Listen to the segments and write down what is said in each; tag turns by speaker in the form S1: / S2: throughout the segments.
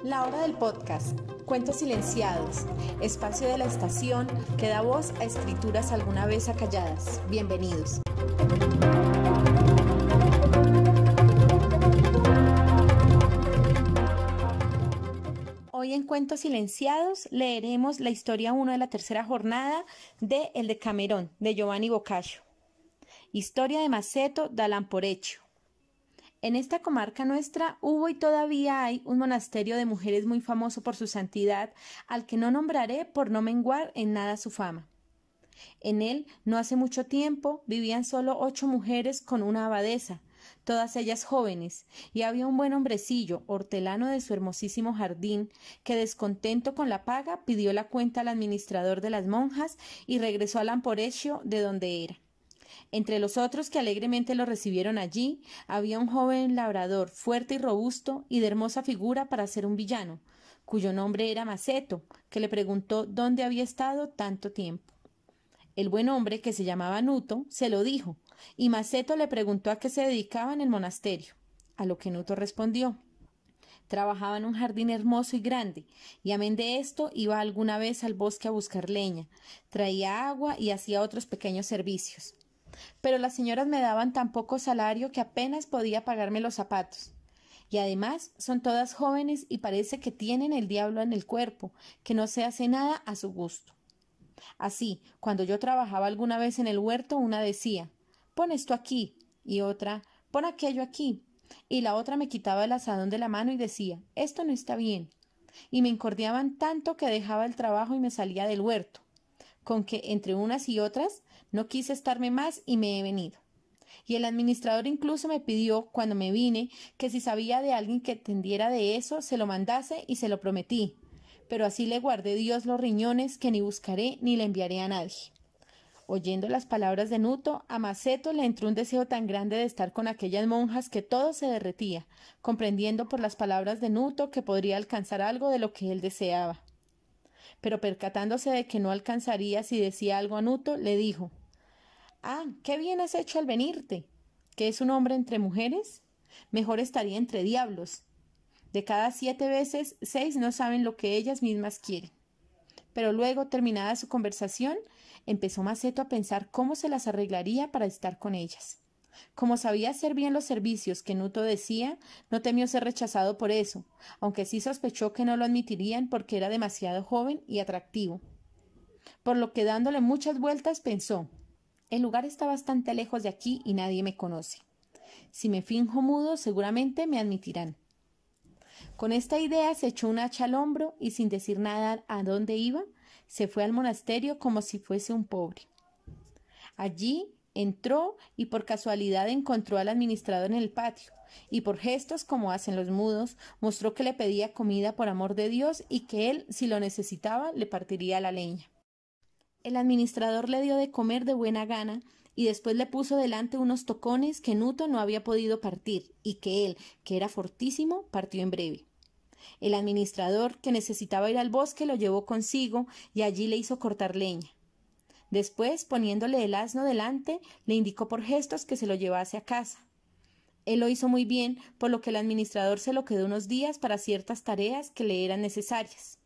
S1: La hora del podcast, Cuentos Silenciados, espacio de la estación que da voz a escrituras alguna vez acalladas. Bienvenidos. Hoy en Cuentos Silenciados leeremos la historia 1 de la tercera jornada de El Decamerón, de Giovanni Boccaccio. Historia de Maceto da Lamporecchio. En esta comarca nuestra hubo y todavía hay un monasterio de mujeres muy famoso por su santidad, al que no nombraré por no menguar en nada su fama. En él, no hace mucho tiempo, vivían solo 8 mujeres con una abadesa, todas ellas jóvenes, y había un buen hombrecillo, hortelano de su hermosísimo jardín, que descontento con la paga pidió la cuenta al administrador de las monjas y regresó a Lamporecchio, de donde era. Entre los otros que alegremente lo recibieron allí, había un joven labrador, fuerte y robusto, y de hermosa figura para ser un villano, cuyo nombre era Maceto, que le preguntó dónde había estado tanto tiempo. El buen hombre, que se llamaba Nuto, se lo dijo, y Maceto le preguntó a qué se dedicaba en el monasterio, a lo que Nuto respondió. Trabajaba en un jardín hermoso y grande, y amén de esto iba alguna vez al bosque a buscar leña, traía agua y hacía otros pequeños servicios. Pero las señoras me daban tan poco salario que apenas podía pagarme los zapatos. Y además son todas jóvenes y parece que tienen el diablo en el cuerpo, que no se hace nada a su gusto. Así, cuando yo trabajaba alguna vez en el huerto, una decía, pon esto aquí, y otra, pon aquello aquí, y la otra me quitaba el azadón de la mano y decía, esto no está bien. Y me encordiaban tanto que dejaba el trabajo y me salía del huerto, con que entre unas y otras no quise estarme más y me he venido. Y el administrador incluso me pidió, cuando me vine, que si sabía de alguien que entendiera de eso, se lo mandase y se lo prometí. Pero así le guardé Dios los riñones, que ni buscaré ni le enviaré a nadie. Oyendo las palabras de Nuto, a Maceto le entró un deseo tan grande de estar con aquellas monjas que todo se derretía, comprendiendo por las palabras de Nuto que podría alcanzar algo de lo que él deseaba. Pero percatándose de que no alcanzaría si decía algo a Nuto, le dijo, «Ah, qué bien has hecho al venirte. ¿Qué es un hombre entre mujeres? Mejor estaría entre diablos. De cada 7 veces, 6 no saben lo que ellas mismas quieren». Pero luego, terminada su conversación, empezó Maceto a pensar cómo se las arreglaría para estar con ellas. Como sabía hacer bien los servicios que Nuto decía, no temió ser rechazado por eso, aunque sí sospechó que no lo admitirían porque era demasiado joven y atractivo. Por lo que dándole muchas vueltas pensó, el lugar está bastante lejos de aquí y nadie me conoce. Si me finjo mudo, seguramente me admitirán. Con esta idea se echó un hacha al hombro y sin decir nada a dónde iba, se fue al monasterio como si fuese un pobre. Allí entró y por casualidad encontró al administrador en el patio, y por gestos como hacen los mudos, mostró que le pedía comida por amor de Dios y que él, si lo necesitaba, le partiría la leña. El administrador le dio de comer de buena gana y después le puso delante unos tocones que Nuto no había podido partir y que él, que era fortísimo, partió en breve. El administrador, que necesitaba ir al bosque, lo llevó consigo y allí le hizo cortar leña. Después, poniéndole el asno delante, le indicó por gestos que se lo llevase a casa. Él lo hizo muy bien, por lo que el administrador se lo quedó unos días para ciertas tareas que le eran necesarias.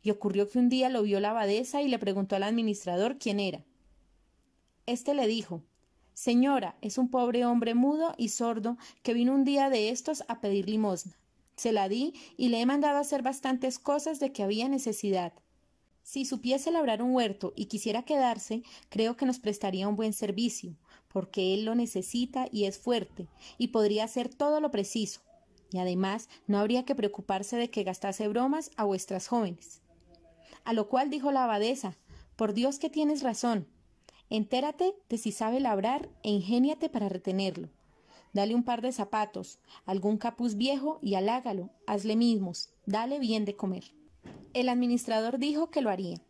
S1: Y ocurrió que un día lo vio la abadesa y le preguntó al administrador quién era. Este le dijo, «Señora, es un pobre hombre mudo y sordo que vino un día de estos a pedir limosna. Se la di y le he mandado hacer bastantes cosas de que había necesidad. Si supiese labrar un huerto y quisiera quedarse, creo que nos prestaría un buen servicio, porque él lo necesita y es fuerte, y podría hacer todo lo preciso, y además no habría que preocuparse de que gastase bromas a vuestras jóvenes». A lo cual dijo la abadesa, «Por Dios que tienes razón. Entérate de si sabe labrar e ingéniate para retenerlo. Dale un par de zapatos, algún capuz viejo y halágalo, hazle mimos, dale bien de comer». El administrador dijo que lo haría.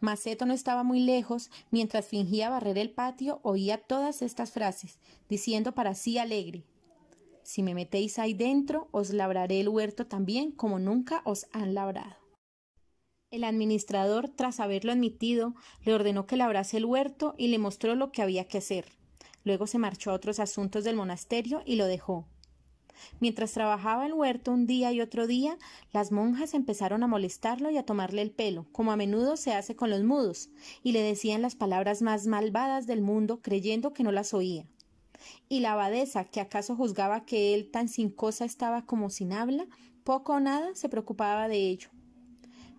S1: Maceto no estaba muy lejos, mientras fingía barrer el patio oía todas estas frases, diciendo para sí alegre, «Si me metéis ahí dentro, os labraré el huerto también como nunca os han labrado». El administrador, tras haberlo admitido, le ordenó que labrase el huerto y le mostró lo que había que hacer. Luego se marchó a otros asuntos del monasterio y lo dejó. Mientras trabajaba el huerto un día y otro día, las monjas empezaron a molestarlo y a tomarle el pelo, como a menudo se hace con los mudos, y le decían las palabras más malvadas del mundo, creyendo que no las oía. Y la abadesa, que acaso juzgaba que él tan sin cosa estaba como sin habla, poco o nada se preocupaba de ello.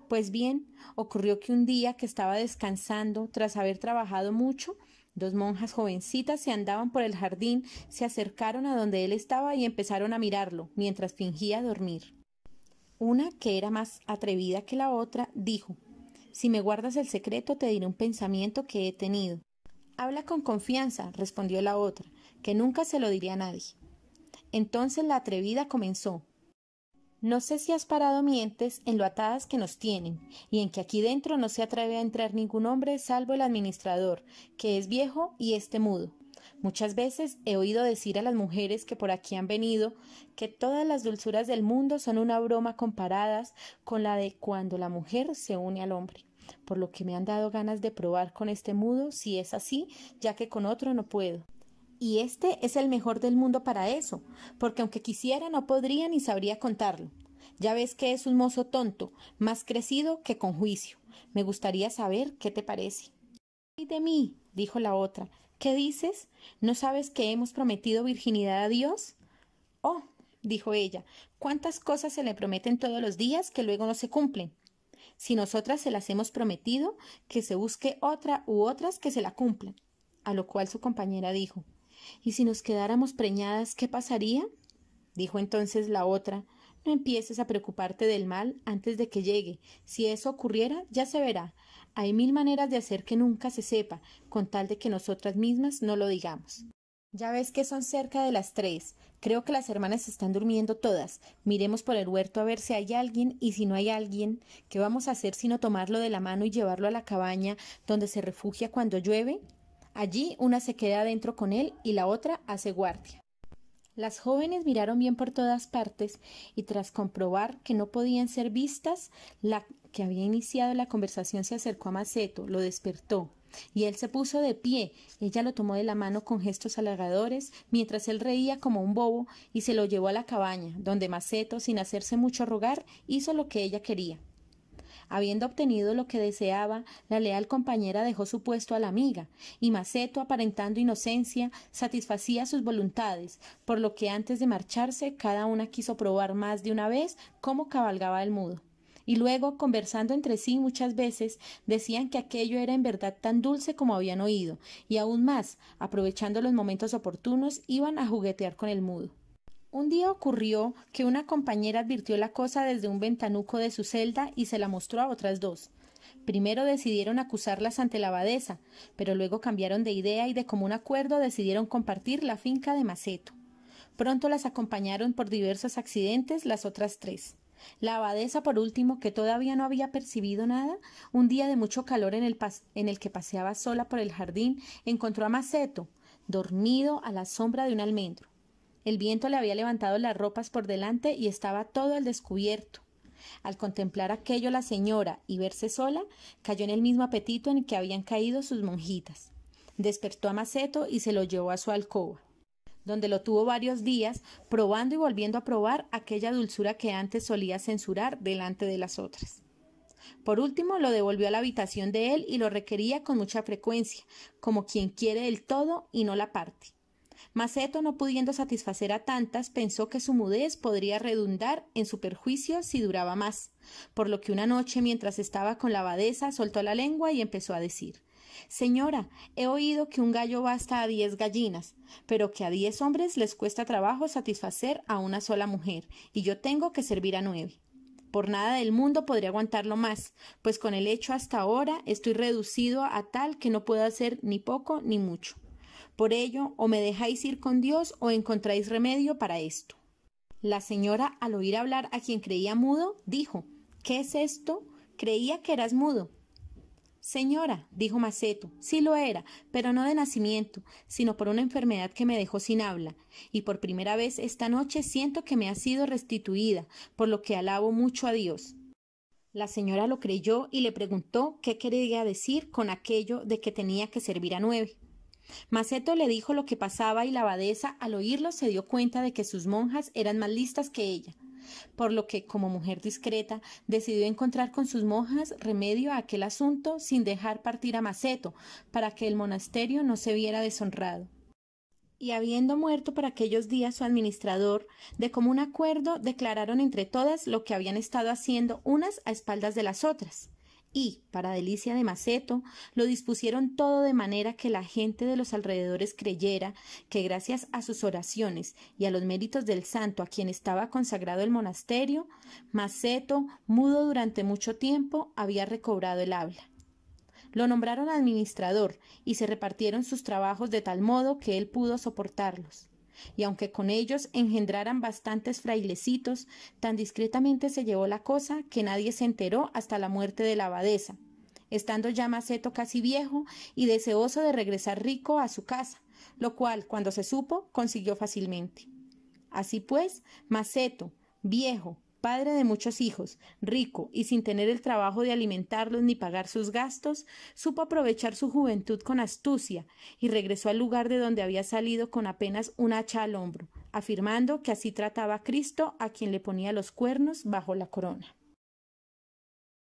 S1: Pues bien, ocurrió que un día que estaba descansando, tras haber trabajado mucho, dos monjas jovencitas se andaban por el jardín, se acercaron a donde él estaba y empezaron a mirarlo, mientras fingía dormir. Una, que era más atrevida que la otra, dijo: «Si me guardas el secreto, te diré un pensamiento que he tenido». «Habla con confianza», respondió la otra, «que nunca se lo diré a nadie». Entonces la atrevida comenzó: «No sé si has parado mientes en lo atadas que nos tienen, y en que aquí dentro no se atreve a entrar ningún hombre salvo el administrador, que es viejo y este mudo. Muchas veces he oído decir a las mujeres que por aquí han venido que todas las dulzuras del mundo son una broma comparadas con la de cuando la mujer se une al hombre, por lo que me han dado ganas de probar con este mudo si es así, ya que con otro no puedo. Y este es el mejor del mundo para eso, porque aunque quisiera no podría ni sabría contarlo. Ya ves que es un mozo tonto, más crecido que con juicio. Me gustaría saber qué te parece». «¡Ay de mí!», dijo la otra. «¿Qué dices? ¿No sabes que hemos prometido virginidad a Dios?». «Oh», dijo ella, «cuántas cosas se le prometen todos los días que luego no se cumplen. Si nosotras se las hemos prometido, que se busque otra u otras que se la cumplan». A lo cual su compañera dijo: «¿Y si nos quedáramos preñadas, qué pasaría?». Dijo entonces la otra: «No empieces a preocuparte del mal antes de que llegue. Si eso ocurriera, ya se verá. Hay 1000 maneras de hacer que nunca se sepa, con tal de que nosotras mismas no lo digamos. Ya ves que son cerca de las 3. Creo que las hermanas están durmiendo todas. Miremos por el huerto a ver si hay alguien, y si no hay alguien, ¿qué vamos a hacer sino tomarlo de la mano y llevarlo a la cabaña donde se refugia cuando llueve? Allí una se queda dentro con él y la otra hace guardia». Las jóvenes miraron bien por todas partes y tras comprobar que no podían ser vistas, la que había iniciado la conversación se acercó a Maceto, lo despertó, y él se puso de pie. Ella lo tomó de la mano con gestos halagadores, mientras él reía como un bobo, y se lo llevó a la cabaña, donde Maceto, sin hacerse mucho rogar, hizo lo que ella quería. Habiendo obtenido lo que deseaba, la leal compañera dejó su puesto a la amiga, y Maceto, aparentando inocencia, satisfacía sus voluntades, por lo que antes de marcharse cada una quiso probar más de una vez cómo cabalgaba el mudo. Y luego, conversando entre sí muchas veces, decían que aquello era en verdad tan dulce como habían oído, y aún más, aprovechando los momentos oportunos, iban a juguetear con el mudo. Un día ocurrió que una compañera advirtió la cosa desde un ventanuco de su celda y se la mostró a otras dos. Primero decidieron acusarlas ante la abadesa, pero luego cambiaron de idea y de común acuerdo decidieron compartir la finca de Maceto. Pronto las acompañaron por diversos accidentes las otras 3. La abadesa, por último, que todavía no había percibido nada, un día de mucho calor en el que paseaba sola por el jardín, encontró a Maceto, dormido a la sombra de un almendro. El viento le había levantado las ropas por delante y estaba todo al descubierto. Al contemplar aquello la señora y verse sola, cayó en el mismo apetito en el que habían caído sus monjitas. Despertó a Maceto y se lo llevó a su alcoba, donde lo tuvo varios días, probando y volviendo a probar aquella dulzura que antes solía censurar delante de las otras. Por último, lo devolvió a la habitación de él y lo requería con mucha frecuencia, como quien quiere el todo y no la parte. Maceto, no pudiendo satisfacer a tantas, pensó que su mudez podría redundar en su perjuicio si duraba más, por lo que una noche, mientras estaba con la abadesa, soltó la lengua y empezó a decir: «Señora, he oído que un gallo basta a 10 gallinas, pero que a 10 hombres les cuesta trabajo satisfacer a una sola mujer, y yo tengo que servir a 9. Por nada del mundo podría aguantarlo más, pues con el hecho hasta ahora estoy reducido a tal que no puedo hacer ni poco ni mucho. Por ello, o me dejáis ir con Dios o encontráis remedio para esto». La señora, al oír hablar a quien creía mudo, dijo: «¿Qué es esto? Creía que eras mudo». «Señora», dijo Maceto, «sí lo era, pero no de nacimiento, sino por una enfermedad que me dejó sin habla, y por primera vez esta noche siento que me ha sido restituida, por lo que alabo mucho a Dios». La señora lo creyó y le preguntó qué quería decir con aquello de que tenía que servir a 9. Maceto le dijo lo que pasaba y la abadesa, al oírlo, se dio cuenta de que sus monjas eran más listas que ella, por lo que, como mujer discreta, decidió encontrar con sus monjas remedio a aquel asunto sin dejar partir a Maceto, para que el monasterio no se viera deshonrado. Y habiendo muerto por aquellos días su administrador, de común acuerdo declararon entre todas lo que habían estado haciendo unas a espaldas de las otras. Y, para delicia de Maceto, lo dispusieron todo de manera que la gente de los alrededores creyera que gracias a sus oraciones y a los méritos del santo a quien estaba consagrado el monasterio, Maceto, mudo durante mucho tiempo, había recobrado el habla. Lo nombraron administrador y se repartieron sus trabajos de tal modo que él pudo soportarlos. Y aunque con ellos engendraran bastantes frailecitos, tan discretamente se llevó la cosa que nadie se enteró hasta la muerte de la abadesa, estando ya Maceto casi viejo y deseoso de regresar rico a su casa, lo cual, cuando se supo, consiguió fácilmente. Así pues, Maceto, viejo, padre de muchos hijos, rico y sin tener el trabajo de alimentarlos ni pagar sus gastos, supo aprovechar su juventud con astucia y regresó al lugar de donde había salido con apenas un hacha al hombro, afirmando que así trataba a Cristo a quien le ponía los cuernos bajo la corona.